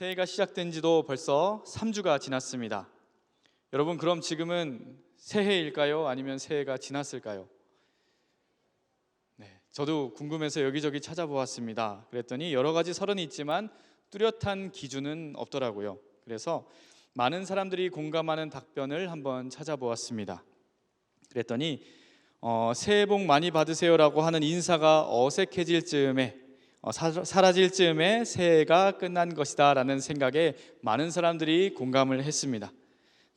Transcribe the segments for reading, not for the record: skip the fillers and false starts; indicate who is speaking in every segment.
Speaker 1: 새해가 시작된 지도 벌써 3주가 지났습니다. 여러분, 그럼 지금은 새해일까요? 아니면 새해가 지났을까요? 저도 궁금해서 여기저기 찾아보았습니다. 그랬더니 여러 가지 설은 있지만 뚜렷한 기준은 없더라고요. 그래서 많은 사람들이 공감하는 답변을 한번 찾아보았습니다. 그랬더니 새해 복 많이 받으세요라고 하는 인사가 어색해질 즈음에 사라질 즈음에 새해가 끝난 것이다 라는 생각에 많은 사람들이 공감을 했습니다.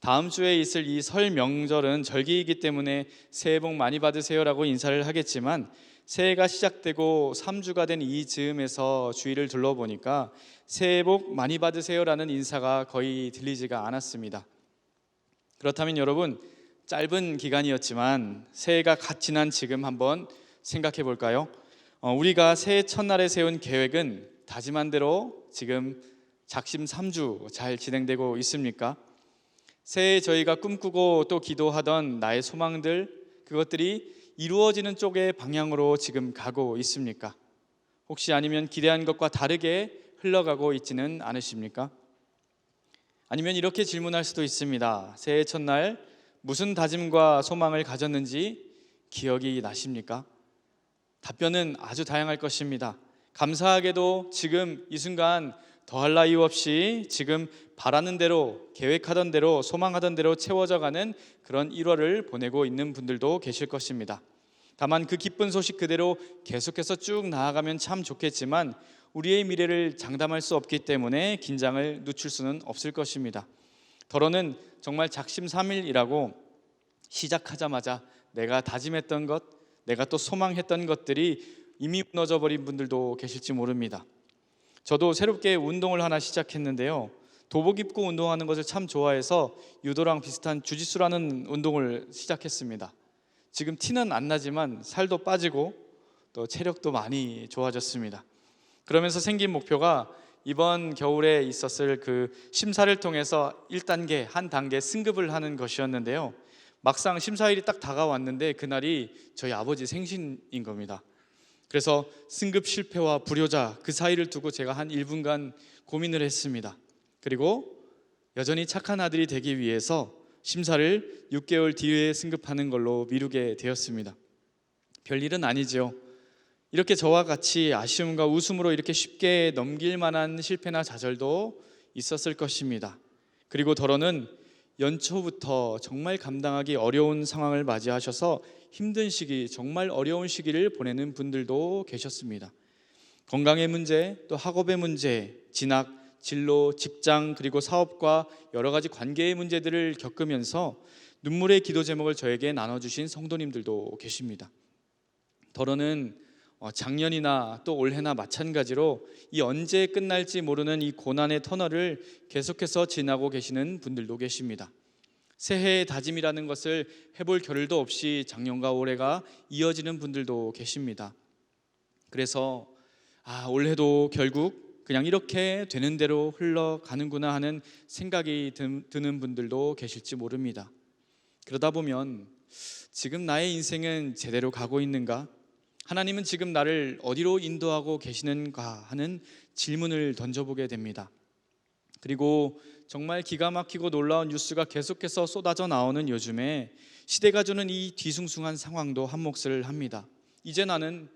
Speaker 1: 다음 주에 있을 이 설 명절은 절기이기 때문에 새해 복 많이 받으세요라고 인사를 하겠지만, 새해가 시작되고 3주가 된 이 즈음에서 주위를 둘러보니까 새해 복 많이 받으세요라는 인사가 거의 들리지가 않았습니다. 그렇다면 여러분, 짧은 기간이었지만 새해가 갓 지난 지금 한번 생각해 볼까요? 우리가 새해 첫날에 세운 계획은 다짐한 대로 지금 작심 3주 잘 진행되고 있습니까? 새해 저희가 꿈꾸고 또 기도하던 나의 소망들, 그것들이 이루어지는 쪽의 방향으로 지금 가고 있습니까? 혹시 아니면 기대한 것과 다르게 흘러가고 있지는 않으십니까? 아니면 이렇게 질문할 수도 있습니다. 새해 첫날 무슨 다짐과 소망을 가졌는지 기억이 나십니까? 답변은 아주 다양할 것입니다. 감사하게도 지금 이 순간 더할 나위 없이 지금 바라는 대로, 계획하던 대로, 소망하던 대로 채워져가는 그런 1월을 보내고 있는 분들도 계실 것입니다. 다만 그 기쁜 소식 그대로 계속해서 쭉 나아가면 참 좋겠지만 우리의 미래를 장담할 수 없기 때문에 긴장을 늦출 수는 없을 것입니다. 더러는 정말 작심삼일이라고 시작하자마자 내가 다짐했던 것, 내가 또 소망했던 것들이 이미 무너져 버린 분들도 계실지 모릅니다. 저도 새롭게 운동을 하나 시작했는데요, 도복 입고 운동하는 것을 참 좋아해서 유도랑 비슷한 주짓수라는 운동을 시작했습니다. 지금 티는 안 나지만 살도 빠지고 또 체력도 많이 좋아졌습니다. 그러면서 생긴 목표가 이번 겨울에 있었을 그 심사를 통해서 1단계, 한 단계 승급을 하는 것이었는데요, 막상 심사일이 딱 다가왔는데 그날이 저희 아버지 생신인 겁니다. 그래서 승급 실패와 불효자 그 사이를 두고 제가 한 1분간 고민을 했습니다. 그리고 여전히 착한 아들이 되기 위해서 심사를 6개월 뒤에 승급하는 걸로 미루게 되었습니다. 별일은 아니죠. 이렇게 저와 같이 아쉬움과 웃음으로 이렇게 쉽게 넘길 만한 실패나 좌절도 있었을 것입니다. 그리고 더러는 연초부터 정말 감당하기 어려운 상황을 맞이하셔서 힘든 시기, 정말 어려운 시기를 보내는 분들도 계셨습니다. 건강의 문제, 또 학업의 문제, 진학, 진로, 직장, 그리고 사업과 여러 가지 관계의 문제들을 겪으면서 눈물의 기도 제목을 저에게 나눠주신 성도님들도 계십니다. 더러는 작년이나 또 올해나 마찬가지로 이 언제 끝날지 모르는 이 고난의 터널을 계속해서 지나고 계시는 분들도 계십니다. 새해의 다짐이라는 것을 해볼 겨를도 없이 작년과 올해가 이어지는 분들도 계십니다. 그래서 올해도 결국 그냥 이렇게 되는 대로 흘러가는구나 하는 생각이 드는 분들도 계실지 모릅니다. 그러다 보면 지금 나의 인생은 제대로 가고 있는가? 하나님은 지금 나를 어디로 인도하고 계시는가 하는 질문을 던져보게 됩니다. 그리고 정말 기가 막히고 놀라운 뉴스가 계속해서 쏟아져 나오는 요즘에 시대가 주는 이 뒤숭숭한 상황도 한 몫을 합니다. 이제 나는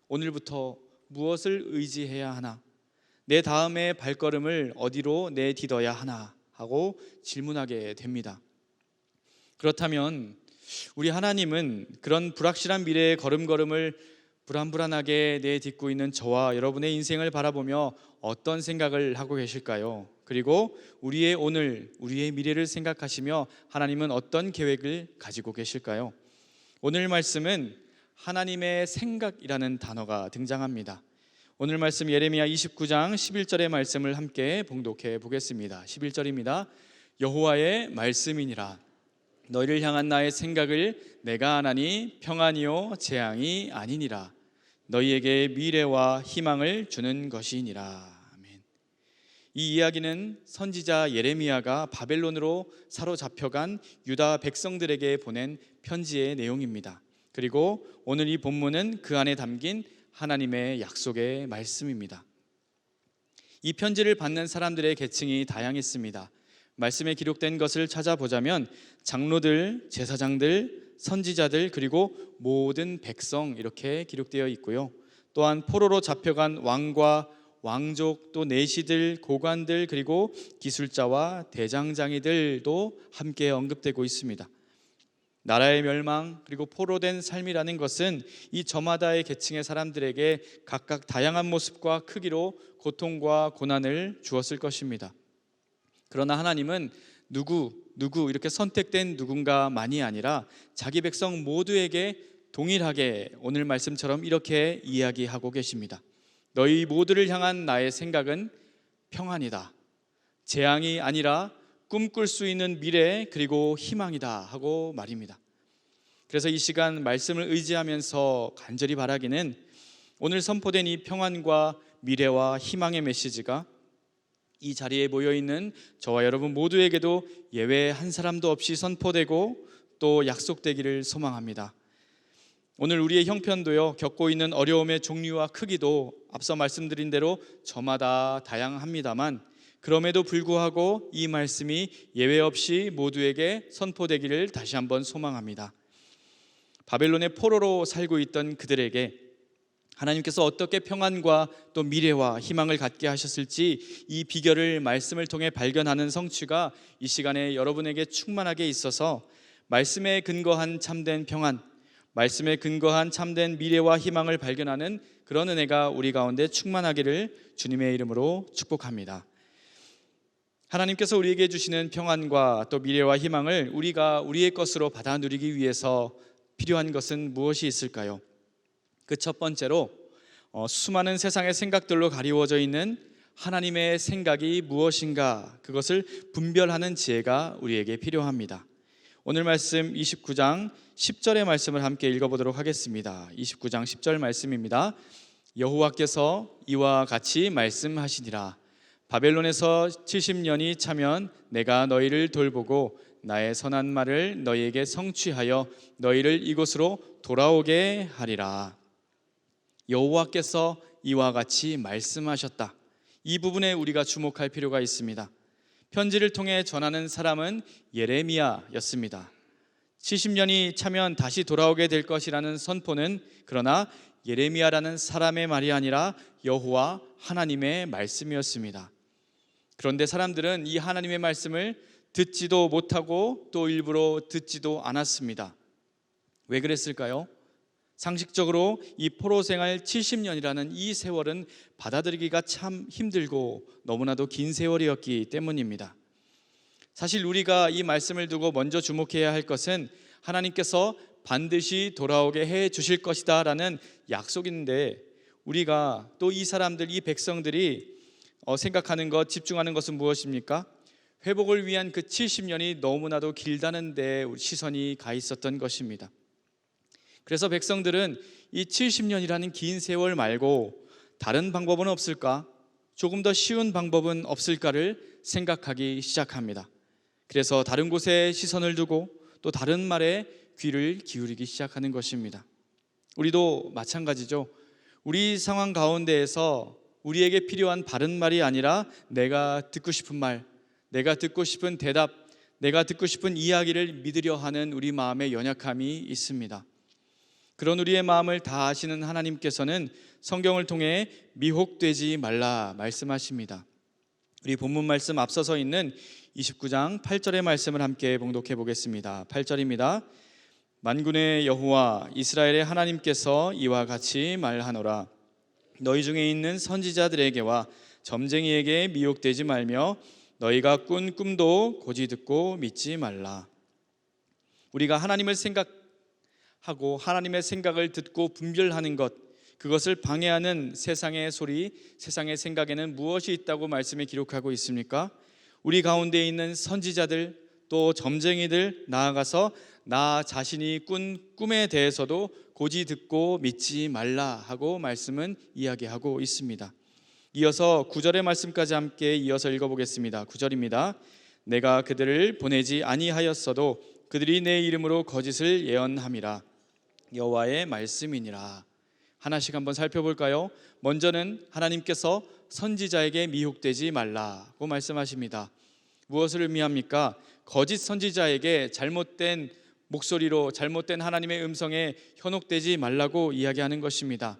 Speaker 1: 오늘부터 무엇을 의지해야 하나? 내 다음의 발걸음을 어디로 내딛어야 하나? 하고 질문하게 됩니다. 그렇다면 우리 하나님은 그런 불확실한 미래의 걸음걸음을 불안불안하게 내딛고 있는 저와 여러분의 인생을 바라보며 어떤 생각을 하고 계실까요? 그리고 우리의 오늘, 우리의 미래를 생각하시며 하나님은 어떤 계획을 가지고 계실까요? 오늘 말씀은 하나님의 생각이라는 단어가 등장합니다. 오늘 말씀 예레미야 29장 11절의 말씀을 함께 봉독해 보겠습니다. 11절입니다. 여호와의 말씀이니라. 너희를 향한 나의 생각을 내가 아나니 평안이요 재앙이 아니니라. 너희에게 미래와 희망을 주는 것이니라. 아멘. 이 이야기는 선지자 예레미야가 바벨론으로 사로잡혀간 유다 백성들에게 보낸 편지의 내용입니다. 그리고 오늘 이 본문은 그 안에 담긴 하나님의 약속의 말씀입니다. 이 편지를 받는 사람들의 계층이 다양했습니다. 말씀에 기록된 것을 찾아보자면 장로들, 제사장들, 선지자들, 그리고 모든 백성 이렇게 기록되어 있고요. 또한 포로로 잡혀간 왕과 왕족, 또 내시들, 고관들, 그리고 기술자와 대장장이들도 함께 언급되고 있습니다. 나라의 멸망 그리고 포로된 삶이라는 것은 이 저마다의 계층의 사람들에게 각각 다양한 모습과 크기로 고통과 고난을 주었을 것입니다. 그러나 하나님은 누구 이렇게 선택된 누군가만이 아니라 자기 백성 모두에게 동일하게 오늘 말씀처럼 이렇게 이야기하고 계십니다. 너희 모두를 향한 나의 생각은 평안이다, 재앙이 아니라 꿈꿀 수 있는 미래 그리고 희망이다 하고 말입니다. 그래서 이 시간 말씀을 의지하면서 간절히 바라기는 오늘 선포된 이 평안과 미래와 희망의 메시지가 이 자리에 모여있는 저와 여러분 모두에게도 예외 한 사람도 없이 선포되고 또 약속되기를 소망합니다. 오늘 우리의 형편도요, 겪고 있는 어려움의 종류와 크기도 앞서 말씀드린 대로 저마다 다양합니다만 그럼에도 불구하고 이 말씀이 예외 없이 모두에게 선포되기를 다시 한번 소망합니다. 바벨론의 포로로 살고 있던 그들에게 하나님께서 어떻게 평안과 또 미래와 희망을 갖게 하셨을지 이 비결을 말씀을 통해 발견하는 성취가 이 시간에 여러분에게 충만하게 있어서 말씀에 근거한 참된 평안, 말씀에 근거한 참된 미래와 희망을 발견하는 그런 은혜가 우리 가운데 충만하기를 주님의 이름으로 축복합니다. 하나님께서 우리에게 주시는 평안과 또 미래와 희망을 우리가 우리의 것으로 받아 누리기 위해서 필요한 것은 무엇이 있을까요? 그 첫 번째로 수많은 세상의 생각들로 가리워져 있는 하나님의 생각이 무엇인가, 그것을 분별하는 지혜가 우리에게 필요합니다. 오늘 말씀 29장 10절의 말씀을 함께 읽어보도록 하겠습니다. 29장 10절 말씀입니다. 여호와께서 이와 같이 말씀하시니라. 바벨론에서 70년이 차면 내가 너희를 돌보고 나의 선한 말을 너희에게 성취하여 너희를 이곳으로 돌아오게 하리라. 여호와께서 이와 같이 말씀하셨다. 이 부분에 우리가 주목할 필요가 있습니다. 편지를 통해 전하는 사람은 예레미야였습니다. 70년이 차면 다시 돌아오게 될 것이라는 선포는 그러나 예레미야라는 사람의 말이 아니라 여호와 하나님의 말씀이었습니다. 그런데 사람들은 이 하나님의 말씀을 듣지도 못하고 또 일부러 듣지도 않았습니다. 왜 그랬을까요? 상식적으로 이 포로 생활 70년이라는 이 세월은 받아들이기가 참 힘들고 너무나도 긴 세월이었기 때문입니다. 사실 우리가 이 말씀을 두고 먼저 주목해야 할 것은 하나님께서 반드시 돌아오게 해 주실 것이다 라는 약속인데, 우리가 또 이 사람들, 이 백성들이 생각하는 것, 집중하는 것은 무엇입니까? 회복을 위한 그 70년이 너무나도 길다는 데 시선이 가 있었던 것입니다. 그래서 백성들은 이 70년이라는 긴 세월 말고 다른 방법은 없을까? 조금 더 쉬운 방법은 없을까를 생각하기 시작합니다. 그래서 다른 곳에 시선을 두고 또 다른 말에 귀를 기울이기 시작하는 것입니다. 우리도 마찬가지죠. 우리 상황 가운데에서 우리에게 필요한 바른 말이 아니라 내가 듣고 싶은 말, 내가 듣고 싶은 대답, 내가 듣고 싶은 이야기를 믿으려 하는 우리 마음의 연약함이 있습니다. 그런 우리의 마음을 다 아시는 하나님께서는 성경을 통해 미혹되지 말라 말씀하십니다. 우리 본문 말씀 앞서서 있는 29장 8절의 말씀을 함께 봉독해 보겠습니다. 8절입니다. 만군의 여호와 이스라엘의 하나님께서 이와 같이 말하노라. 너희 중에 있는 선지자들에게와 점쟁이에게 미혹되지 말며 너희가 꾼 꿈도 고지 듣고 믿지 말라. 우리가 하나님을 생각하고 하나님의 생각을 듣고 분별하는 것, 그것을 방해하는 세상의 소리, 세상의 생각에는 무엇이 있다고 말씀에 기록하고 있습니까? 우리 가운데 있는 선지자들, 또 점쟁이들, 나아가서 나 자신이 꾼 꿈에 대해서도 고지 듣고 믿지 말라 하고 말씀은 이야기하고 있습니다. 이어서 9절의 말씀까지 함께 이어서 읽어보겠습니다. 9절입니다. 내가 그들을 보내지 아니하였어도 그들이 내 이름으로 거짓을 예언함이라. 여호와의 말씀이니라. 하나씩 한번 살펴볼까요? 먼저는 하나님께서 선지자에게 미혹되지 말라고 말씀하십니다. 무엇을 의미합니까? 거짓 선지자에게 잘못된 목소리로 잘못된 하나님의 음성에 현혹되지 말라고 이야기하는 것입니다.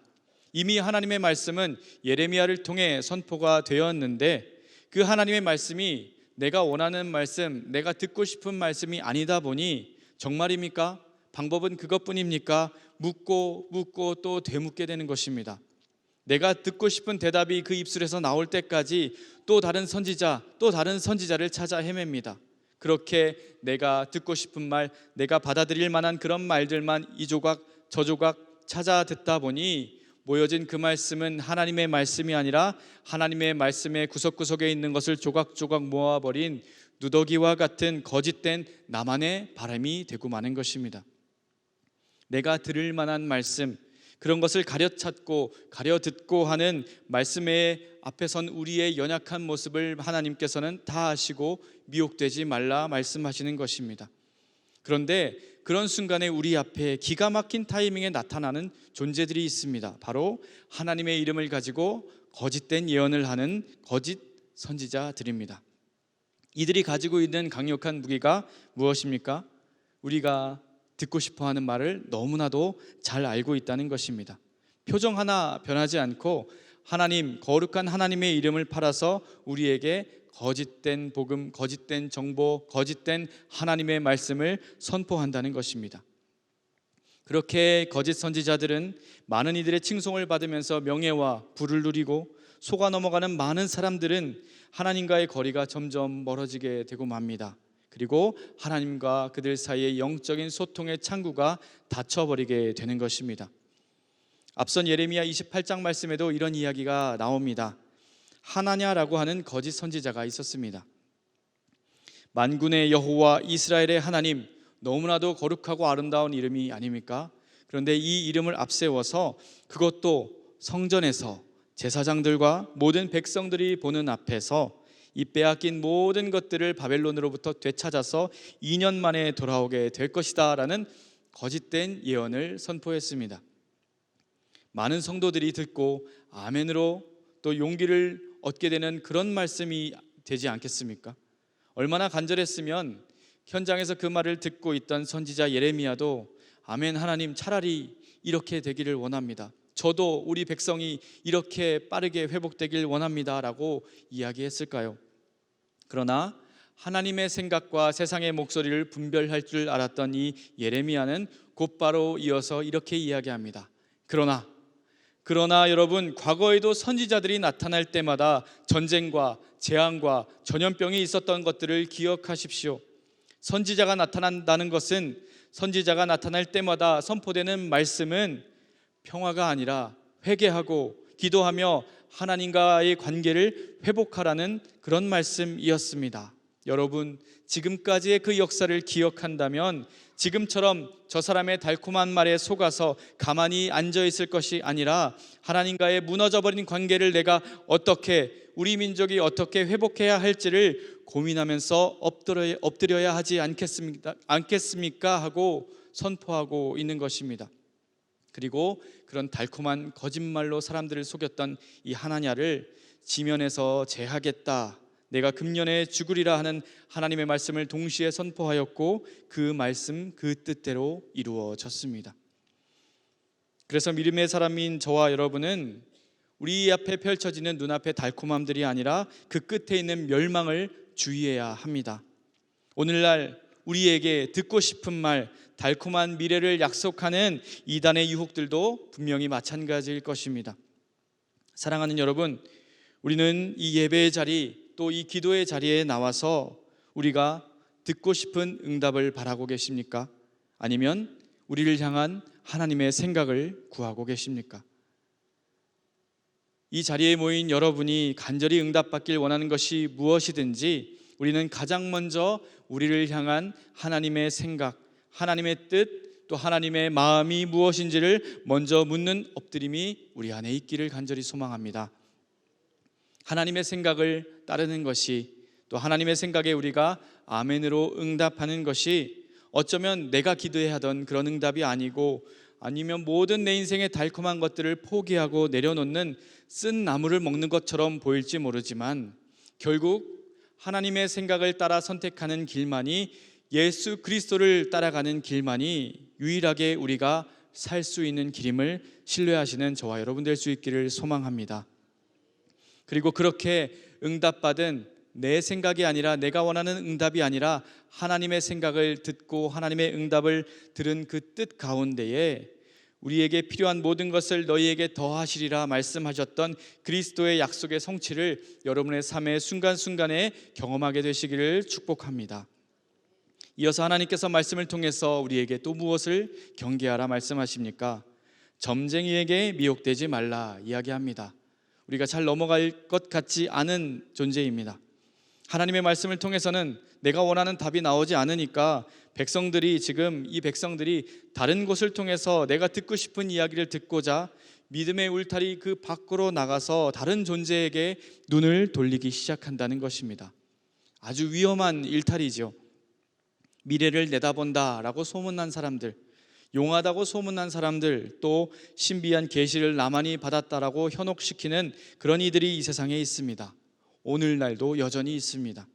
Speaker 1: 이미 하나님의 말씀은 예레미야를 통해 선포가 되었는데 그 하나님의 말씀이 내가 원하는 말씀, 내가 듣고 싶은 말씀이 아니다 보니 정말입니까? 방법은 그것뿐입니까? 묻고 또 되묻게 되는 것입니다. 내가 듣고 싶은 대답이 그 입술에서 나올 때까지 또 다른 선지자를 찾아 헤맵니다. 그렇게 내가 듣고 싶은 말, 내가 받아들일 만한 그런 말들만 이 조각 저 조각 찾아 듣다 보니 모여진 그 말씀은 하나님의 말씀이 아니라 하나님의 말씀의 구석구석에 있는 것을 조각조각 모아버린 누더기와 같은 거짓된 나만의 바람이 되고 마는 것입니다. 내가 들을 만한 말씀, 그런 것을 가려찾고 가려듣고 하는 말씀의 앞에 선 우리의 연약한 모습을 하나님께서는 다 아시고 미혹되지 말라 말씀하시는 것입니다. 그런데 그런 순간에 우리 앞에 기가 막힌 타이밍에 나타나는 존재들이 있습니다. 바로 하나님의 이름을 가지고 거짓된 예언을 하는 거짓 선지자들입니다. 이들이 가지고 있는 강력한 무기가 무엇입니까? 우리가 듣고 싶어하는 말을 너무나도 잘 알고 있다는 것입니다. 표정 하나 변하지 않고 하나님, 거룩한 하나님의 이름을 팔아서 우리에게 거짓된 복음, 거짓된 정보, 거짓된 하나님의 말씀을 선포한다는 것입니다. 그렇게 거짓 선지자들은 많은 이들의 칭송을 받으면서 명예와 부를 누리고 속아 넘어가는 많은 사람들은 하나님과의 거리가 점점 멀어지게 되고 맙니다. 그리고 하나님과 그들 사이의 영적인 소통의 창구가 닫혀버리게 되는 것입니다. 앞선 예레미야 28장 말씀에도 이런 이야기가 나옵니다. 하나냐라고 하는 거짓 선지자가 있었습니다. 만군의 여호와 이스라엘의 하나님, 너무나도 거룩하고 아름다운 이름이 아닙니까? 그런데 이 이름을 앞세워서 그것도 성전에서 제사장들과 모든 백성들이 보는 앞에서 이 빼앗긴 모든 것들을 바벨론으로부터 되찾아서 2년 만에 돌아오게 될 것이다 라는 거짓된 예언을 선포했습니다. 많은 성도들이 듣고 아멘으로 또 용기를 얻게 되는 그런 말씀이 되지 않겠습니까? 얼마나 간절했으면 현장에서 그 말을 듣고 있던 선지자 예레미야도 아멘 하나님, 차라리 이렇게 되기를 원합니다. 저도 우리 백성이 이렇게 빠르게 회복되길 원합니다 라고 이야기했을까요? 그러나 하나님의 생각과 세상의 목소리를 분별할 줄 알았던 이 예레미야는 곧바로 이어서 이렇게 이야기합니다. 그러나 여러분, 과거에도 선지자들이 나타날 때마다 전쟁과 재앙과 전염병이 있었던 것들을 기억하십시오. 선지자가 나타난다는 것은, 선지자가 나타날 때마다 선포되는 말씀은 평화가 아니라 회개하고 기도하며 하나님과의 관계를 회복하라는 그런 말씀이었습니다. 여러분, 지금까지의 그 역사를 기억한다면 지금처럼 저 사람의 달콤한 말에 속아서 가만히 앉아있을 것이 아니라 하나님과의 무너져버린 관계를 내가 어떻게, 우리 민족이 어떻게 회복해야 할지를 고민하면서 엎드려야 하지 않겠습니까? 하고 선포하고 있는 것입니다. 그리고 그런 달콤한 거짓말로 사람들을 속였던 이 하나냐를 지면에서 제하겠다, 내가 금년에 죽으리라 하는 하나님의 말씀을 동시에 선포하였고 그 말씀 그 뜻대로 이루어졌습니다. 그래서 믿음의 사람인 저와 여러분은 우리 앞에 펼쳐지는 눈앞의 달콤함들이 아니라 그 끝에 있는 멸망을 주의해야 합니다. 오늘날 우리에게 듣고 싶은 말, 달콤한 미래를 약속하는 이단의 유혹들도 분명히 마찬가지일 것입니다. 사랑하는 여러분, 우리는 이 예배의 자리, 또 이 기도의 자리에 나와서 우리가 듣고 싶은 응답을 바라고 계십니까? 아니면 우리를 향한 하나님의 생각을 구하고 계십니까? 이 자리에 모인 여러분이 간절히 응답받길 원하는 것이 무엇이든지 우리는 가장 먼저 우리를 향한 하나님의 생각, 하나님의 뜻, 또 하나님의 마음이 무엇인지를 먼저 묻는 엎드림이 우리 안에 있기를 간절히 소망합니다. 하나님의 생각을 따르는 것이, 또 하나님의 생각에 우리가 아멘으로 응답하는 것이 어쩌면 내가 기도해야 하던 그런 응답이 아니고 아니면 모든 내 인생의 달콤한 것들을 포기하고 내려놓는 쓴 나물을 먹는 것처럼 보일지 모르지만 결국 하나님의 생각을 따라 선택하는 길만이, 예수 그리스도를 따라가는 길만이 유일하게 우리가 살 수 있는 길임을 신뢰하시는 저와 여러분 될 수 있기를 소망합니다. 그리고 그렇게 응답받은 내 생각이 아니라, 내가 원하는 응답이 아니라 하나님의 생각을 듣고 하나님의 응답을 들은 그 뜻 가운데에 우리에게 필요한 모든 것을 너희에게 더하시리라 말씀하셨던 그리스도의 약속의 성취를 여러분의 삶의 순간순간에 경험하게 되시기를 축복합니다. 이어서 하나님께서 말씀을 통해서 우리에게 또 무엇을 경계하라 말씀하십니까? 점쟁이에게 미혹되지 말라 이야기합니다. 우리가 잘 넘어갈 것 같지 않은 존재입니다. 하나님의 말씀을 통해서는 내가 원하는 답이 나오지 않으니까 지금 이 백성들이 다른 곳을 통해서 내가 듣고 싶은 이야기를 듣고자 믿음의 울타리 그 밖으로 나가서 다른 존재에게 눈을 돌리기 시작한다는 것입니다. 아주 위험한 일탈이죠. 미래를 내다본다라고 소문난 사람들, 용하다고 소문난 사람들, 또 신비한 계시를 나만이 받았다라고 현혹시키는 그런 이들이 이 세상에 있습니다. 오늘날도 여전히 있습니다.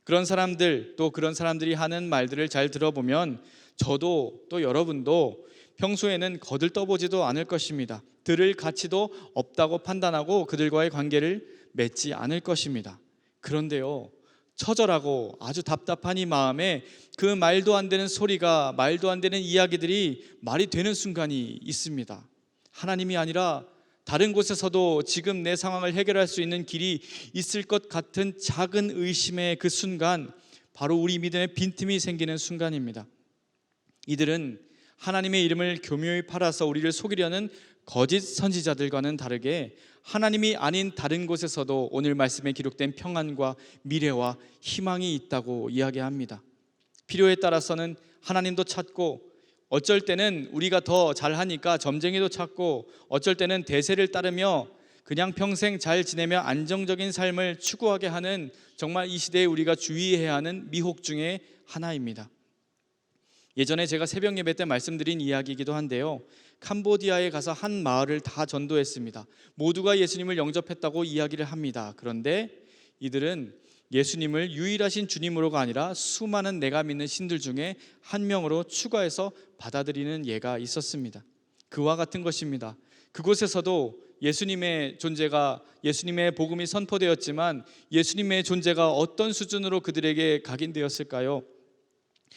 Speaker 1: 그런 사람들, 또 그런 사람들이 하는 말들을 잘 들어보면 저도 또 여러분도 평소에는 거들떠보지도 않을 것입니다. 들을 가치도 없다고 판단하고 그들과의 관계를 맺지 않을 것입니다. 그런데요, 처절하고 아주 답답한 이 마음에 그 말도 안 되는 소리가, 말도 안 되는 이야기들이 말이 되는 순간이 있습니다. 하나님이 아니라 다른 곳에서도 지금 내 상황을 해결할 수 있는 길이 있을 것 같은 작은 의심의 그 순간, 바로 우리 믿음에 빈틈이 생기는 순간입니다. 이들은 하나님의 이름을 교묘히 팔아서 우리를 속이려는 거짓 선지자들과는 다르게 하나님이 아닌 다른 곳에서도 오늘 말씀에 기록된 평안과 미래와 희망이 있다고 이야기합니다. 필요에 따라서는 하나님도 찾고, 어쩔 때는 우리가 더 잘하니까 점쟁이도 찾고, 어쩔 때는 대세를 따르며 그냥 평생 잘 지내며 안정적인 삶을 추구하게 하는, 정말 이 시대에 우리가 주의해야 하는 미혹 중에 하나입니다. 예전에 제가 새벽 예배 때 말씀드린 이야기이기도 한데요, 캄보디아에 가서 한 마을을 다 전도했습니다. 모두가 예수님을 영접했다고 이야기를 합니다. 그런데 이들은 예수님을 유일하신 주님으로가 아니라 수많은 내가 믿는 신들 중에 한 명으로 추가해서 받아들이는 예가 있었습니다. 그와 같은 것입니다. 그곳에서도 예수님의 존재가, 예수님의 복음이 선포되었지만 예수님의 존재가 어떤 수준으로 그들에게 각인되었을까요?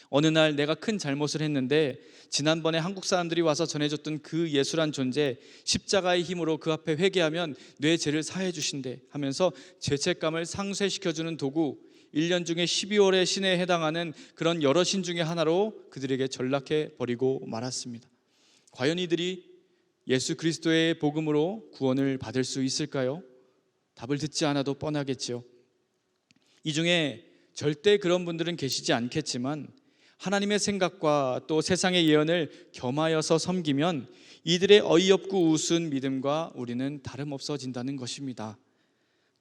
Speaker 1: 어느 날 내가 큰 잘못을 했는데 지난번에 한국 사람들이 와서 전해줬던 그 예수란 존재, 십자가의 힘으로 그 앞에 회개하면 내 죄를 사해 주신대 하면서 죄책감을 상쇄시켜주는 도구, 1년 중에 12월의 신에 해당하는 그런 여러 신 중에 하나로 그들에게 전락해 버리고 말았습니다. 과연 이들이 예수 그리스도의 복음으로 구원을 받을 수 있을까요? 답을 듣지 않아도 뻔하겠죠. 이 중에 절대 그런 분들은 계시지 않겠지만 하나님의 생각과 또 세상의 예언을 겸하여서 섬기면 이들의 어이없고 우스운 믿음과 우리는 다름없어진다는 것입니다.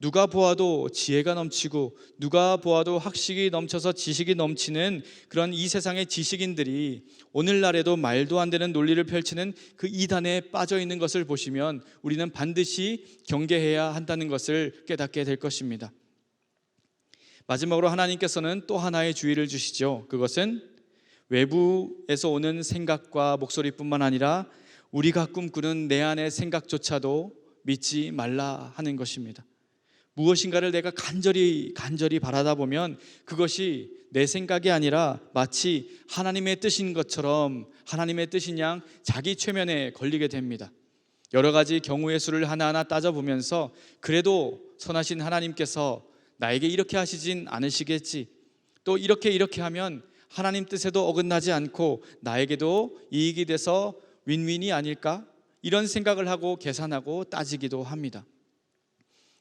Speaker 1: 누가 보아도 지혜가 넘치고 누가 보아도 학식이 넘쳐서 지식이 넘치는 그런 이 세상의 지식인들이 오늘날에도 말도 안 되는 논리를 펼치는 그 이단에 빠져 있는 것을 보시면 우리는 반드시 경계해야 한다는 것을 깨닫게 될 것입니다. 마지막으로 하나님께서는 또 하나의 주의를 주시죠. 그것은 외부에서 오는 생각과 목소리뿐만 아니라 우리가 꿈꾸는 내 안의 생각조차도 믿지 말라 하는 것입니다. 무엇인가를 내가 간절히 바라다 보면 그것이 내 생각이 아니라 마치 하나님의 뜻인 것처럼 하나님의 뜻인 양 자기 최면에 걸리게 됩니다. 여러 가지 경우의 수를 하나하나 따져보면서 그래도 선하신 하나님께서 나에게 이렇게 하시진 않으시겠지, 또 이렇게 하면 하나님 뜻에도 어긋나지 않고 나에게도 이익이 돼서 윈윈이 아닐까, 이런 생각을 하고 계산하고 따지기도 합니다.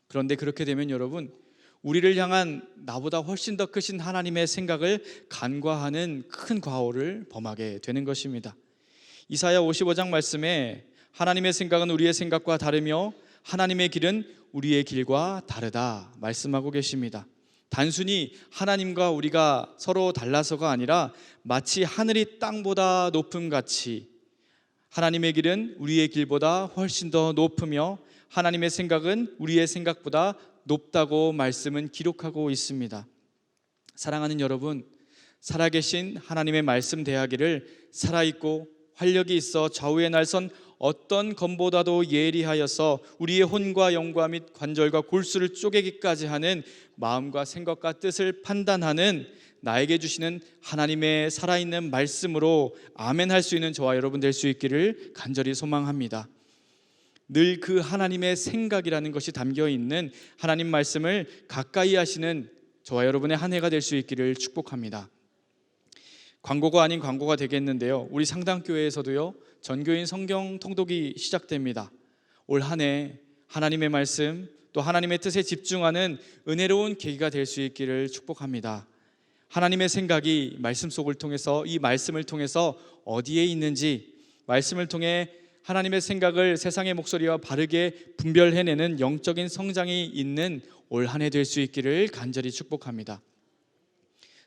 Speaker 1: 그런데 그렇게 되면 여러분, 우리를 향한 나보다 훨씬 더 크신 하나님의 생각을 간과하는 큰 과오를 범하게 되는 것입니다. 이사야 55장 말씀에 하나님의 생각은 우리의 생각과 다르며 하나님의 길은 우리의 길과 다르다 말씀하고 계십니다. 단순히 하나님과 우리가 서로 달라서가 아니라 마치 하늘이 땅보다 높음 같이 하나님의 길은 우리의 길보다 훨씬 더 높으며 하나님의 생각은 우리의 생각보다 높다고 말씀은 기록하고 있습니다. 사랑하는 여러분, 살아계신 하나님의 말씀 대하기를 살아있고 활력이 있어 좌우에 날선 어떤 검보다도 예리하여서 우리의 혼과 영과 및 관절과 골수를 쪼개기까지 하는 마음과 생각과 뜻을 판단하는 나에게 주시는 하나님의 살아있는 말씀으로 아멘 할 수 있는 저와 여러분 될 수 있기를 간절히 소망합니다. 늘 그 하나님의 생각이라는 것이 담겨 있는 하나님 말씀을 가까이 하시는 저와 여러분의 한 해가 될 수 있기를 축복합니다. 광고가 아닌 광고가 되겠는데요, 우리 상당교회에서도요 전교인 성경 통독이 시작됩니다. 올 한 해 하나님의 말씀 또 하나님의 뜻에 집중하는 은혜로운 계기가 될 수 있기를 축복합니다. 하나님의 생각이 말씀 속을 통해서, 이 말씀을 통해서 어디에 있는지, 말씀을 통해 하나님의 생각을 세상의 목소리와 바르게 분별해내는 영적인 성장이 있는 올 한 해 될 수 있기를 간절히 축복합니다.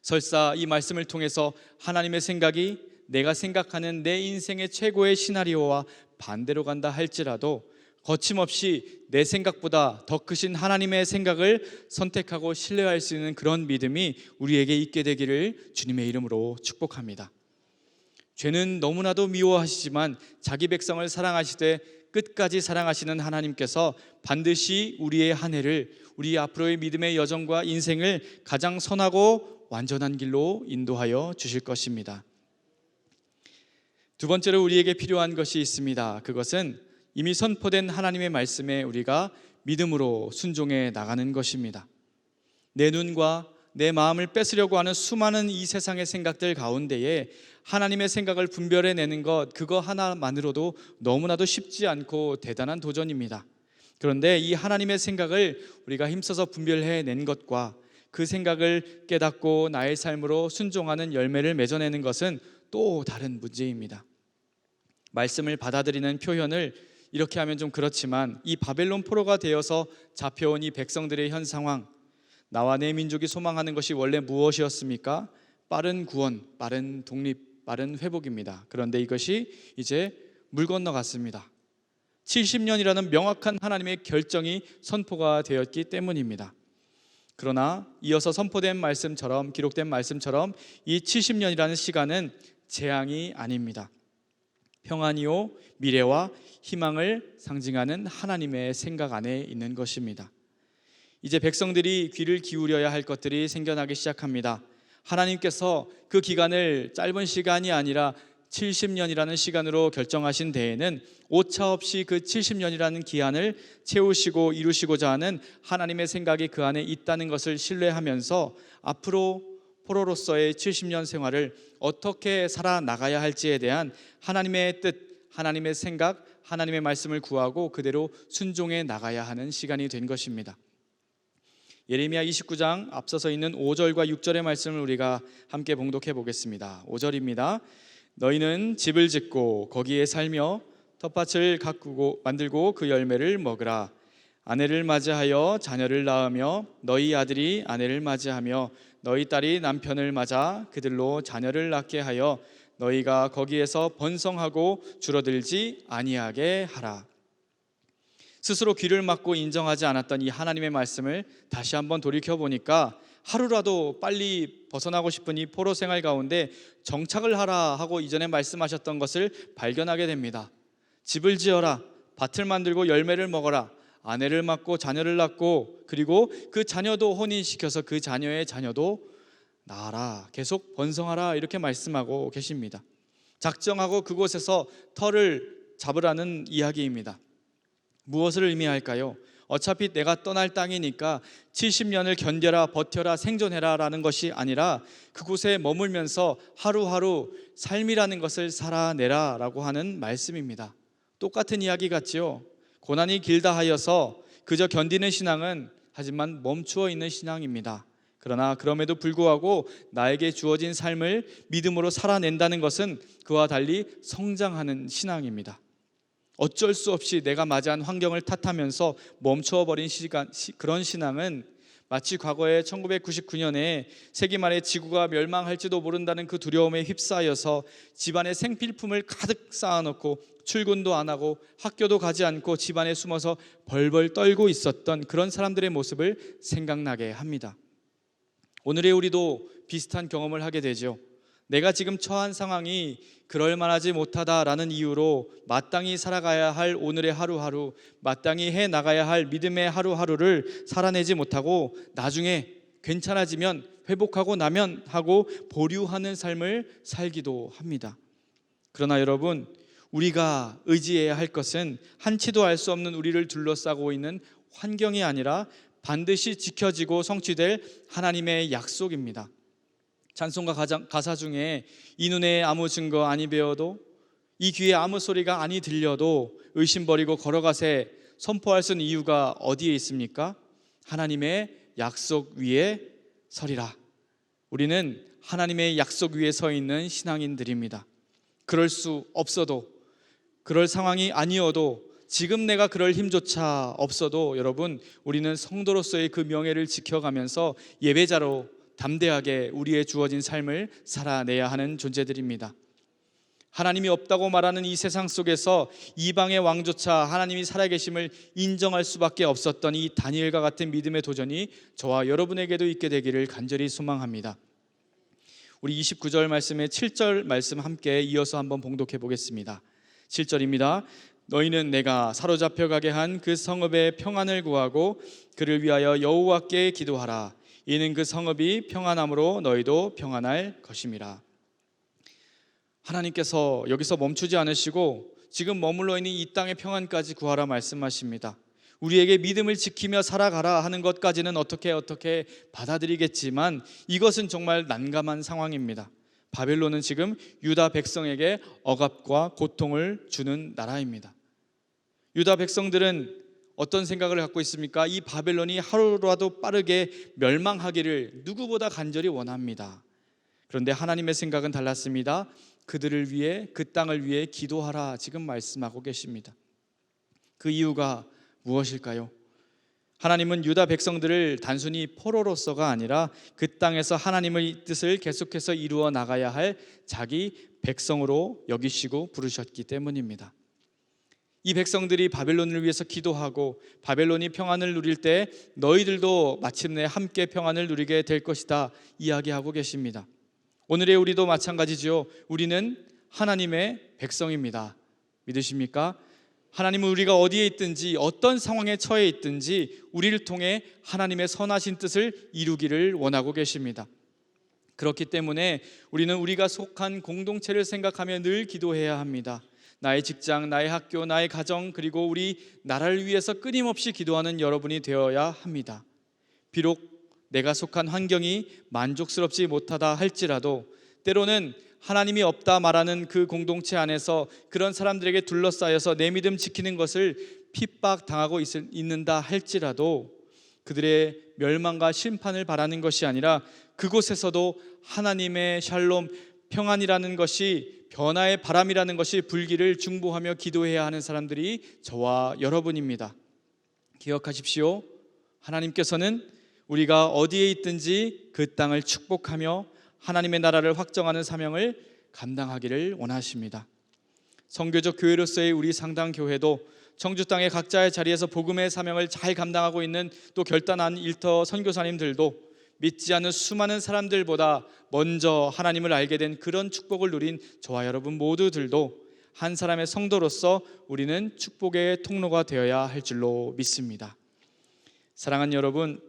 Speaker 1: 설사 이 말씀을 통해서 하나님의 생각이 내가 생각하는 내 인생의 최고의 시나리오와 반대로 간다 할지라도 거침없이 내 생각보다 더 크신 하나님의 생각을 선택하고 신뢰할 수 있는 그런 믿음이 우리에게 있게 되기를 주님의 이름으로 축복합니다. 죄는 너무나도 미워하시지만 자기 백성을 사랑하시되 끝까지 사랑하시는 하나님께서 반드시 우리의 한 해를, 우리 앞으로의 믿음의 여정과 인생을 가장 선하고 완전한 길로 인도하여 주실 것입니다. 두 번째로 우리에게 필요한 것이 있습니다. 그것은 이미 선포된 하나님의 말씀에 우리가 믿음으로 순종해 나가는 것입니다. 내 눈과 내 마음을 뺏으려고 하는 수많은 이 세상의 생각들 가운데에 하나님의 생각을 분별해내는 것, 그거 하나만으로도 너무나도 쉽지 않고 대단한 도전입니다. 그런데 이 하나님의 생각을 우리가 힘써서 분별해낸 것과 그 생각을 깨닫고 나의 삶으로 순종하는 열매를 맺어내는 것은 또 다른 문제입니다. 말씀을 받아들이는 표현을 이렇게 하면 좀 그렇지만, 이 바벨론 포로가 되어서 잡혀온 이 백성들의 현 상황, 나와 내 민족이 소망하는 것이 원래 무엇이었습니까? 빠른 구원, 빠른 독립, 빠른 회복입니다. 그런데 이것이 이제 물 건너갔습니다. 70년이라는 명확한 하나님의 결정이 선포가 되었기 때문입니다. 그러나 이어서 선포된 말씀처럼, 기록된 말씀처럼 이 70년이라는 시간은 재앙이 아닙니다. 평안이요 미래와 희망을 상징하는 하나님의 생각 안에 있는 것입니다. 이제 백성들이 귀를 기울여야 할 것들이 생겨나기 시작합니다. 하나님께서 그 기간을 짧은 시간이 아니라 70년이라는 시간으로 결정하신 데에는 오차없이 그 70년이라는 기한을 채우시고 이루시고자 하는 하나님의 생각이 그 안에 있다는 것을 신뢰하면서 앞으로 포로로서의 70년 생활을 어떻게 살아나가야 할지에 대한 하나님의 뜻, 하나님의 생각, 하나님의 말씀을 구하고 그대로 순종해 나가야 하는 시간이 된 것입니다. 예레미야 29장 앞서서 있는 5절과 6절의 말씀을 우리가 함께 봉독해 보겠습니다. 5절입니다. 너희는 집을 짓고 거기에 살며 텃밭을 가꾸고 만들고 그 열매를 먹으라. 아내를 맞이하여 자녀를 낳으며 너희 아들이 아내를 맞이하며 너희 딸이 남편을 맞아 그들로 자녀를 낳게 하여 너희가 거기에서 번성하고 줄어들지 아니하게 하라. 스스로 귀를 막고 인정하지 않았던 이 하나님의 말씀을 다시 한번 돌이켜보니까 하루라도 빨리 벗어나고 싶은 이 포로 생활 가운데 정착을 하라 하고 이전에 말씀하셨던 것을 발견하게 됩니다. 집을 지어라, 밭을 만들고 열매를 먹어라, 아내를 맞고 자녀를 낳고 그리고 그 자녀도 혼인시켜서 그 자녀의 자녀도 낳아라, 계속 번성하라, 이렇게 말씀하고 계십니다. 작정하고 그곳에서 터를 잡으라는 이야기입니다. 무엇을 의미할까요? 어차피 내가 떠날 땅이니까 70년을 견뎌라, 버텨라, 생존해라 라는 것이 아니라 그곳에 머물면서 하루하루 삶이라는 것을 살아내라 라고 하는 말씀입니다. 똑같은 이야기 같지요. 고난이 길다 하여서 그저 견디는 신앙은 하지만 멈추어 있는 신앙입니다. 그러나 그럼에도 불구하고 나에게 주어진 삶을 믿음으로 살아낸다는 것은 그와 달리 성장하는 신앙입니다. 어쩔 수 없이 내가 맞이한 환경을 탓하면서 멈추어버린 그런 신앙은 마치 과거에 1999년에 세기 말에 지구가 멸망할지도 모른다는 그 두려움에 휩싸여서 집안에 생필품을 가득 쌓아놓고 출근도 안 하고 학교도 가지 않고 집안에 숨어서 벌벌 떨고 있었던 그런 사람들의 모습을 생각나게 합니다. 오늘의 우리도 비슷한 경험을 하게 되죠. 내가 지금 처한 상황이 그럴만하지 못하다라는 이유로 마땅히 살아가야 할 오늘의 하루하루, 마땅히 해나가야 할 믿음의 하루하루를 살아내지 못하고 나중에 괜찮아지면, 회복하고 나면 하고 보류하는 삶을 살기도 합니다. 그러나 여러분, 우리가 의지해야 할 것은 한치도 알 수 없는 우리를 둘러싸고 있는 환경이 아니라 반드시 지켜지고 성취될 하나님의 약속입니다. 찬송가 가사 중에 이 눈에 아무 증거 아니 배어도, 이 귀에 아무 소리가 아니 들려도 의심 버리고 걸어가세 선포할 수 있는 이유가 어디에 있습니까? 하나님의 약속 위에 서리라. 우리는 하나님의 약속 위에 서 있는 신앙인들입니다. 그럴 수 없어도, 그럴 상황이 아니어도, 지금 내가 그럴 힘조차 없어도 여러분, 우리는 성도로서의 그 명예를 지켜가면서 예배자로 담대하게 우리의 주어진 삶을 살아내야 하는 존재들입니다. 하나님이 없다고 말하는 이 세상 속에서 이방의 왕조차 하나님이 살아계심을 인정할 수밖에 없었던 이 다니엘과 같은 믿음의 도전이 저와 여러분에게도 있게 되기를 간절히 소망합니다. 우리 29절 말씀에 7절 말씀 함께 이어서 한번 봉독해 보겠습니다. 7절입니다. 너희는 내가 사로잡혀 가게 한 그 성읍의 평안을 구하고 그를 위하여 여호와께 기도하라. 이는 그 성읍이 평안함으로 너희도 평안할 것임이라. 하나님께서 여기서 멈추지 않으시고 지금 머물러 있는 이 땅의 평안까지 구하라 말씀하십니다. 우리에게 믿음을 지키며 살아가라 하는 것까지는 어떻게 받아들이겠지만 이것은 정말 난감한 상황입니다. 바벨론은 지금 유다 백성에게 억압과 고통을 주는 나라입니다. 유다 백성들은 어떤 생각을 갖고 있습니까? 이 바벨론이 하루라도 빠르게 멸망하기를 누구보다 간절히 원합니다. 그런데 하나님의 생각은 달랐습니다. 그들을 위해, 그 땅을 위해 기도하라 지금 말씀하고 계십니다. 그 이유가 무엇일까요? 하나님은 유다 백성들을 단순히 포로로서가 아니라 그 땅에서 하나님의 뜻을 계속해서 이루어 나가야 할 자기 백성으로 여기시고 부르셨기 때문입니다. 이 백성들이 바벨론을 위해서 기도하고 바벨론이 평안을 누릴 때 너희들도 마침내 함께 평안을 누리게 될 것이다 이야기하고 계십니다. 오늘의 우리도 마찬가지죠. 우리는 하나님의 백성입니다. 믿으십니까? 하나님은 우리가 어디에 있든지 어떤 상황에 처해 있든지 우리를 통해 하나님의 선하신 뜻을 이루기를 원하고 계십니다. 그렇기 때문에 우리는 우리가 속한 공동체를 생각하며 늘 기도해야 합니다. 나의 직장, 나의 학교, 나의 가정, 그리고 우리 나라를 위해서 끊임없이 기도하는 여러분이 되어야 합니다. 비록 내가 속한 환경이 만족스럽지 못하다 할지라도 때로는 하나님이 없다 말하는 그 공동체 안에서 그런 사람들에게 둘러싸여서 내 믿음 지키는 것을 핍박당하고 있는다 할지라도 그들의 멸망과 심판을 바라는 것이 아니라 그곳에서도 하나님의 샬롬, 평안이라는 것이, 변화의 바람이라는 것이 불기를 중보하며 기도해야 하는 사람들이 저와 여러분입니다. 기억하십시오. 하나님께서는 우리가 어디에 있든지 그 땅을 축복하며 하나님의 나라를 확정하는 사명을 감당하기를 원하십니다. 선교적 교회로서의 우리 상당교회도 청주 땅의 각자의 자리에서 복음의 사명을 잘 감당하고 있는 또 결단한 일터 선교사님들도 믿지 않는 수많은 사람들보다 먼저 하나님을 알게 된 그런 축복을 누린 저와 여러분 모두들도 한 사람의 성도로서 우리는 축복의 통로가 되어야 할 줄로 믿습니다. 사랑하는 여러분,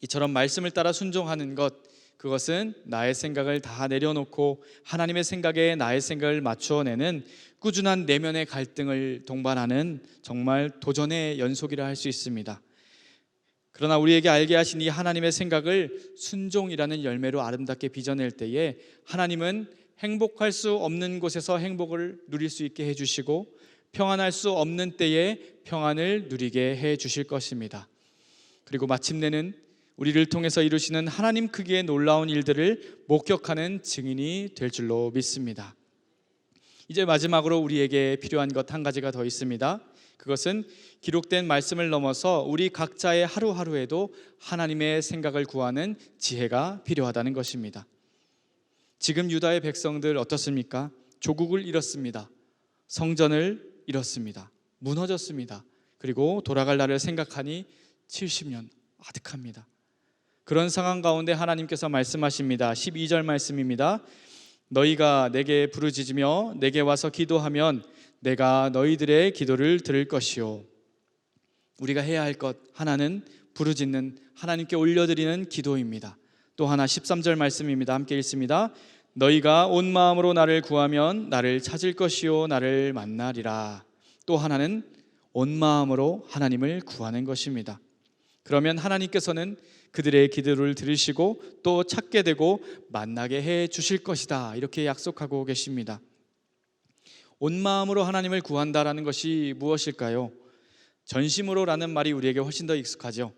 Speaker 1: 이처럼 말씀을 따라 순종하는 것, 그것은 나의 생각을 다 내려놓고 하나님의 생각에 나의 생각을 맞추어내는 꾸준한 내면의 갈등을 동반하는 정말 도전의 연속이라 할 수 있습니다. 그러나 우리에게 알게 하신 이 하나님의 생각을 순종이라는 열매로 아름답게 빚어낼 때에 하나님은 행복할 수 없는 곳에서 행복을 누릴 수 있게 해주시고 평안할 수 없는 때에 평안을 누리게 해주실 것입니다. 그리고 마침내는 우리를 통해서 이루시는 하나님 크기의 놀라운 일들을 목격하는 증인이 될 줄로 믿습니다. 이제 마지막으로 우리에게 필요한 것 한 가지가 더 있습니다. 그것은 기록된 말씀을 넘어서 우리 각자의 하루하루에도 하나님의 생각을 구하는 지혜가 필요하다는 것입니다. 지금 유다의 백성들 어떻습니까? 조국을 잃었습니다. 성전을 잃었습니다. 무너졌습니다. 그리고 돌아갈 날을 생각하니 70년 아득합니다. 그런 상황 가운데 하나님께서 말씀하십니다. 12절 말씀입니다. 너희가 내게 부르짖으며 내게 와서 기도하면 내가 너희들의 기도를 들을 것이요. 우리가 해야 할 것 하나는 부르짖는, 하나님께 올려드리는 기도입니다. 또 하나 13절 말씀입니다. 함께 읽습니다. 너희가 온 마음으로 나를 구하면 나를 찾을 것이요 나를 만나리라. 또 하나는 온 마음으로 하나님을 구하는 것입니다. 그러면 하나님께서는 그들의 기도를 들으시고 또 찾게 되고 만나게 해 주실 것이다, 이렇게 약속하고 계십니다. 온 마음으로 하나님을 구한다라는 것이 무엇일까요? 전심으로라는 말이 우리에게 훨씬 더 익숙하죠.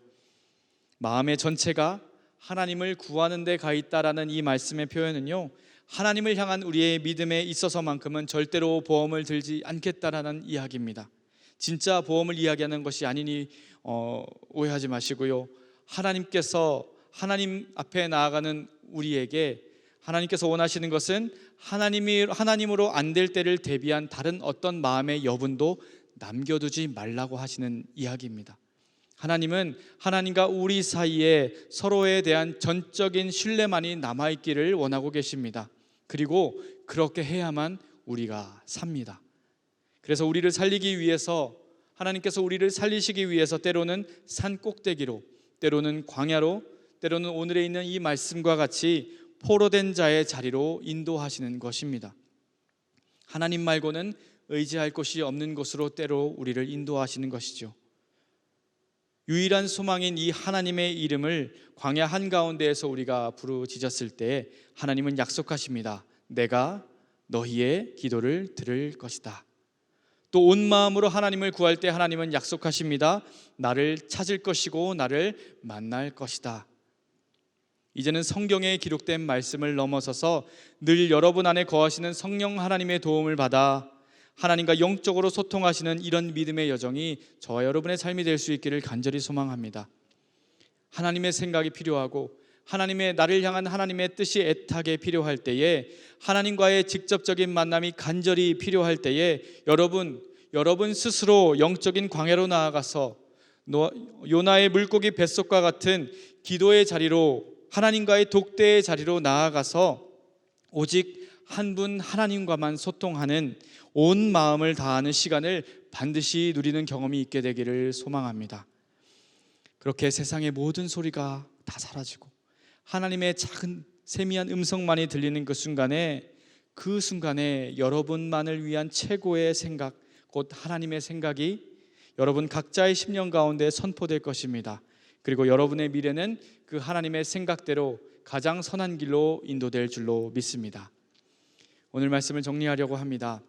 Speaker 1: 마음의 전체가 하나님을 구하는 데 가 있다라는 이 말씀의 표현은요, 하나님을 향한 우리의 믿음에 있어서만큼은 절대로 보험을 들지 않겠다라는 이야기입니다. 진짜 보험을 이야기하는 것이 아니니 오해하지 마시고요. 하나님께서 하나님 앞에 나아가는 우리에게 하나님께서 원하시는 것은 하나님으로 안 될 때를 대비한 다른 어떤 마음의 여분도 남겨두지 말라고 하시는 이야기입니다. 하나님은 하나님과 우리 사이에 서로에 대한 전적인 신뢰만이 남아있기를 원하고 계십니다. 그리고 그렇게 해야만 우리가 삽니다. 그래서 우리를 살리기 위해서, 하나님께서 우리를 살리시기 위해서 때로는 산 꼭대기로, 때로는 광야로, 때로는 오늘에 있는 이 말씀과 같이 포로된 자의 자리로 인도하시는 것입니다. 하나님 말고는 의지할 곳이 없는 곳으로 때로 우리를 인도하시는 것이죠. 유일한 소망인 이 하나님의 이름을 광야 한가운데에서 우리가 부르짖었을 때 하나님은 약속하십니다. 내가 너희의 기도를 들을 것이다. 또 온 마음으로 하나님을 구할 때 하나님은 약속하십니다. 나를 찾을 것이고 나를 만날 것이다. 이제는 성경에 기록된 말씀을 넘어서서 늘 여러분 안에 거하시는 성령 하나님의 도움을 받아 하나님과 영적으로 소통하시는 이런 믿음의 여정이 저와 여러분의 삶이 될 수 있기를 간절히 소망합니다. 하나님의 생각이 필요하고 하나님의, 나를 향한 하나님의 뜻이 애타게 필요할 때에, 하나님과의 직접적인 만남이 간절히 필요할 때에 여러분 스스로 영적인 광야로 나아가서 요나의 물고기 뱃속과 같은 기도의 자리로, 하나님과의 독대의 자리로 나아가서 오직 한 분 하나님과만 소통하는, 온 마음을 다하는 시간을 반드시 누리는 경험이 있게 되기를 소망합니다. 그렇게 세상의 모든 소리가 다 사라지고 하나님의 작은 세미한 음성만이 들리는 그 순간에 여러분만을 위한 최고의 생각, 곧 하나님의 생각이 여러분 각자의 심령 가운데 선포될 것입니다. 그리고 여러분의 미래는 그 하나님의 생각대로 가장 선한 길로 인도될 줄로 믿습니다. 오늘 말씀을 정리하려고 합니다.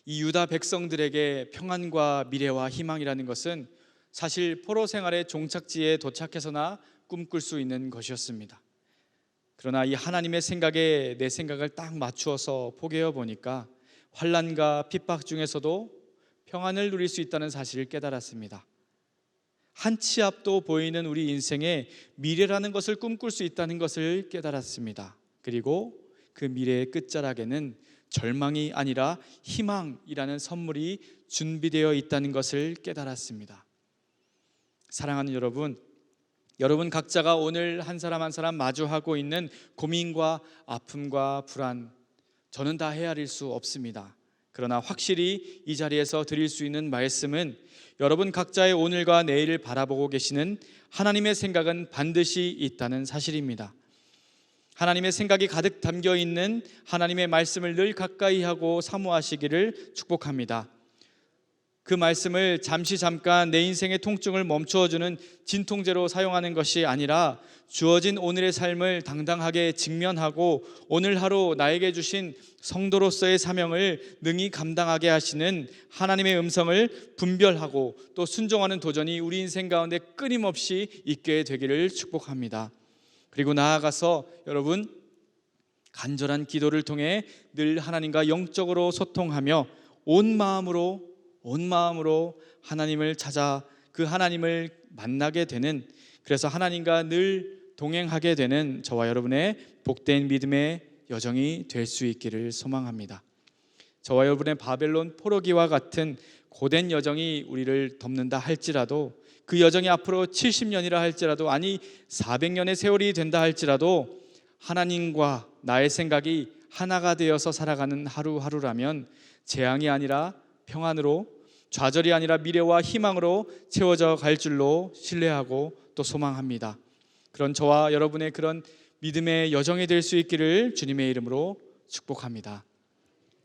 Speaker 1: 이 유다 백성들에게 평안과 미래와 희망이라는 것은 사실 포로 생활의 종착지에 도착해서나 꿈꿀 수 있는 것이었습니다. 그러나 이 하나님의 생각에 내 생각을 딱 맞추어서 포개어 보니까 환난과 핍박 중에서도 평안을 누릴 수 있다는 사실을 깨달았습니다. 한 치 앞도 보이는 우리 인생에 미래라는 것을 꿈꿀 수 있다는 것을 깨달았습니다. 그리고 그 미래의 끝자락에는 절망이 아니라 희망이라는 선물이 준비되어 있다는 것을 깨달았습니다. 사랑하는 여러분 각자가 오늘 한 사람 한 사람 마주하고 있는 고민과 아픔과 불안, 저는 다 헤아릴 수 없습니다. 그러나 확실히 이 자리에서 드릴 수 있는 말씀은 여러분 각자의 오늘과 내일을 바라보고 계시는 하나님의 생각은 반드시 있다는 사실입니다. 하나님의 생각이 가득 담겨 있는 하나님의 말씀을 늘 가까이 하고 사모하시기를 축복합니다. 그 말씀을 잠깐 내 인생의 통증을 멈추어주는 진통제로 사용하는 것이 아니라 주어진 오늘의 삶을 당당하게 직면하고 오늘 하루 나에게 주신 성도로서의 사명을 능히 감당하게 하시는 하나님의 음성을 분별하고 또 순종하는 도전이 우리 인생 가운데 끊임없이 있게 되기를 축복합니다. 그리고 나아가서 여러분 간절한 기도를 통해 늘 하나님과 영적으로 소통하며 온 마음으로 온 마음으로 하나님을 찾아 그 하나님을 만나게 되는, 그래서 하나님과 늘 동행하게 되는 저와 여러분의 복된 믿음의 여정이 될 수 있기를 소망합니다. 저와 여러분의 바벨론 포로기와 같은 고된 여정이 우리를 덮는다 할지라도, 그 여정이 앞으로 70년이라 할지라도, 아니 400년의 세월이 된다 할지라도 하나님과 나의 생각이 하나가 되어서 살아가는 하루하루라면 재앙이 아니라 평안으로, 좌절이 아니라 미래와 희망으로 채워져 갈 줄로 신뢰하고 또 소망합니다. 그런 저와 여러분의 그런 믿음의 여정이 될 수 있기를 주님의 이름으로 축복합니다.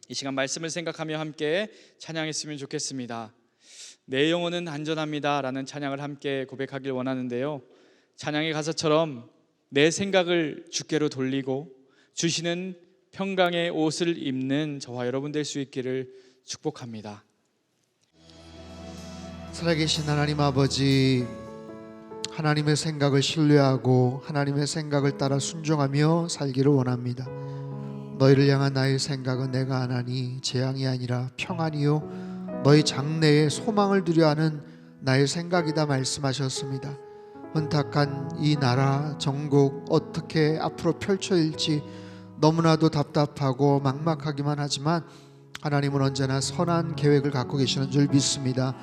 Speaker 1: 이 시간 말씀을 생각하며 함께 찬양했으면 좋겠습니다. 내 영혼은 안전합니다 라는 찬양을 함께 고백하길 원하는데요, 찬양의 가사처럼 내 생각을 주께로 돌리고 주시는 평강의 옷을 입는 저와 여러분 될 수 있기를 축복합니다.
Speaker 2: 살아계신 하나님 아버지, 하나님의 생각을 신뢰하고 하나님의 생각을 따라 순종하며 살기를 원합니다. 너희를 향한 나의 생각은 내가 아나니 재앙이 아니라 평안이요 너희 장래에 소망을 두려하는 나의 생각이다 말씀하셨습니다. 혼탁한 이 나라 전국 어떻게 앞으로 펼쳐질지 너무나도 답답하고 막막하기만 하지만 하나님은 언제나 선한 계획을 갖고 계시는 줄 믿습니다.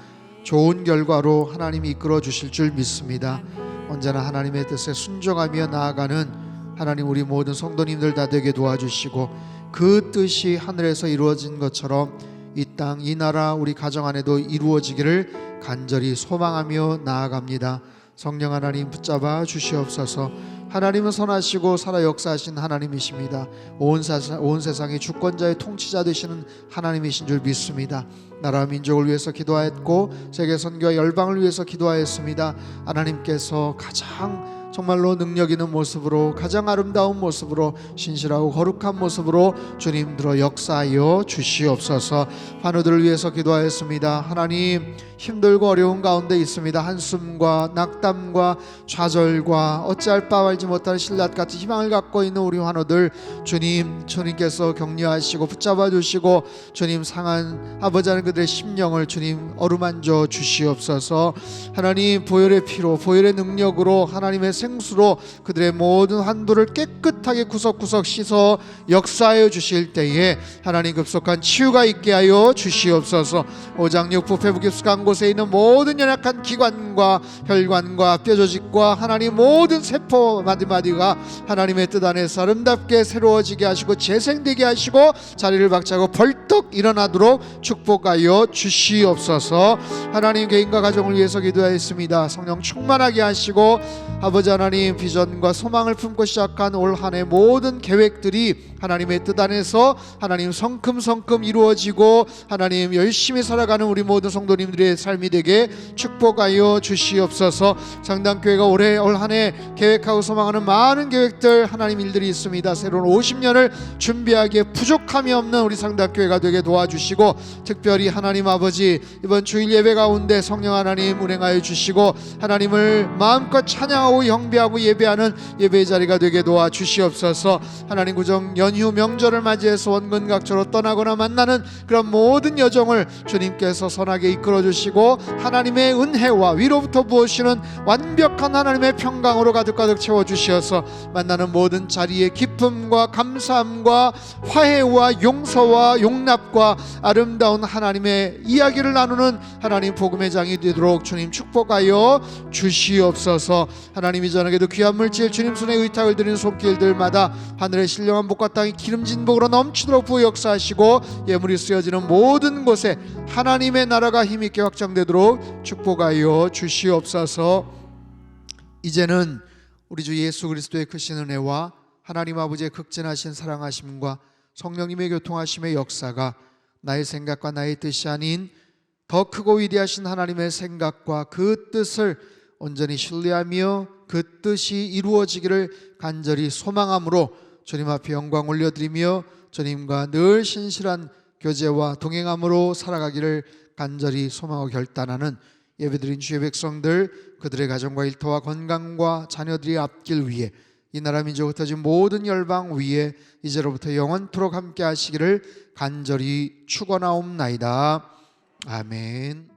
Speaker 2: 좋은 결과로 하나님이 이끌어 주실 줄 믿습니다. 언제나 하나님의 뜻에 순종하며 나아가는 하나님, 우리 모든 성도님들 다 되게 도와주시고 그 뜻이 하늘에서 이루어진 것처럼 이 땅, 이 나라, 우리 가정 안에도 이루어지기를 간절히 소망하며 나아갑니다. 성령 하나님 붙잡아 주시옵소서. 하나님은 선하시고 살아 역사하신 하나님이십니다. 온 세상의 주권자의 통치자 되시는 하나님이신 줄 믿습니다. 나라 민족을 위해서 기도하였고 세계 선교와 열방을 위해서 기도하였습니다. 하나님께서 가장 정말로 능력 있는 모습으로, 가장 아름다운 모습으로, 신실하고 거룩한 모습으로 주님들어 역사하여 주시옵소서. 환우들을 위해서 기도하였습니다. 하나님, 힘들고 어려운 가운데 있습니다. 한숨과 낙담과 좌절과 어찌할 바 알지 못하는 신라 같은 희망을 갖고 있는 우리 환우들, 주님께서 격려하시고 붙잡아 주시고 주님 상한 아버지 하나님 그들의 심령을 주님 어루만져 주시옵소서. 하나님, 보혈의 피로, 보혈의 능력으로, 하나님의 생수로 그들의 모든 환부를 깨끗하게 구석구석 씻어 역사하여 주실 때에 하나님 급속한 치유가 있게 하여 주시옵소서. 오장육부 폐부 깊숙한 곳에 있는 모든 연약한 기관과 혈관과 뼈조직과 하나님 모든 세포 마디마디가 하나님의 뜻 안에서 아름답게 새로워지게 하시고 재생되게 하시고 자리를 박차고 벌떡 일어나도록 축복하여 주시옵소서. 하나님, 개인과 가정을 위해서 기도하였습니다. 성령 충만하게 하시고 아버지 하나님, 비전과 소망을 품고 시작한 올 한 해 모든 계획들이 하나님의 뜻 안에서 하나님 성큼성큼 이루어지고 하나님 열심히 살아가는 우리 모든 성도님들의 삶이 되게 축복하여 주시옵소서. 상당교회가 올해 올 한 해 계획하고 소망하는 많은 계획들, 하나님 일들이 있습니다. 새로운 50년을 준비하기에 부족함이 없는 우리 상당교회가 되게 도와주시고, 특별히 하나님 아버지 이번 주일 예배 가운데 성령 하나님 운행하여 주시고 하나님을 마음껏 찬양하고 영비하고 예배하는 예배의 자리가 되게 도와주시옵소서. 하나님, 구정 연휴 명절을 맞이해서 원근각처로 떠나거나 만나는 그런 모든 여정을 주님께서 선하게 이끌어 주시고 하나님의 은혜와 위로부터 부으시는 완벽한 하나님의 평강으로 가득가득 채워주시어서 만나는 모든 자리에 기쁨과 감사함과 화해와 용서와 용납과 아름다운 하나님의 이야기를 나누는 하나님 복음의 장이 되도록 주님 축복하여 주시옵소서. 하나님, 이전에도 귀한 물질 주님 손에 의탁을 드리는 손길들마다 하늘의 신령한 복과 땅이 기름진 복으로 넘치도록 부어 역사하시고 예물이 쓰여지는 모든 곳에 하나님의 나라가 힘있게 확장되도록 축복하여 주시옵소서. 이제는 우리 주 예수 그리스도의 크신 은혜와 하나님 아버지의 극진하신 사랑하심과 성령님의 교통하심의 역사가 나의 생각과 나의 뜻이 아닌 더 크고 위대하신 하나님의 생각과 그 뜻을 온전히 신뢰하며 그 뜻이 이루어지기를 간절히 소망함으로 주님 앞에 영광 올려드리며 주님과 늘 신실한 교제와 동행함으로 살아가기를 간절히 소망하고 결단하는 예배드린 주의 백성들, 그들의 가정과 일터와 건강과 자녀들의 앞길 위에 이 나라 민족 흩어진 모든 열방 위에 이제로부터 영원토록 함께 하시기를 간절히 축원하옵나이다. 아멘.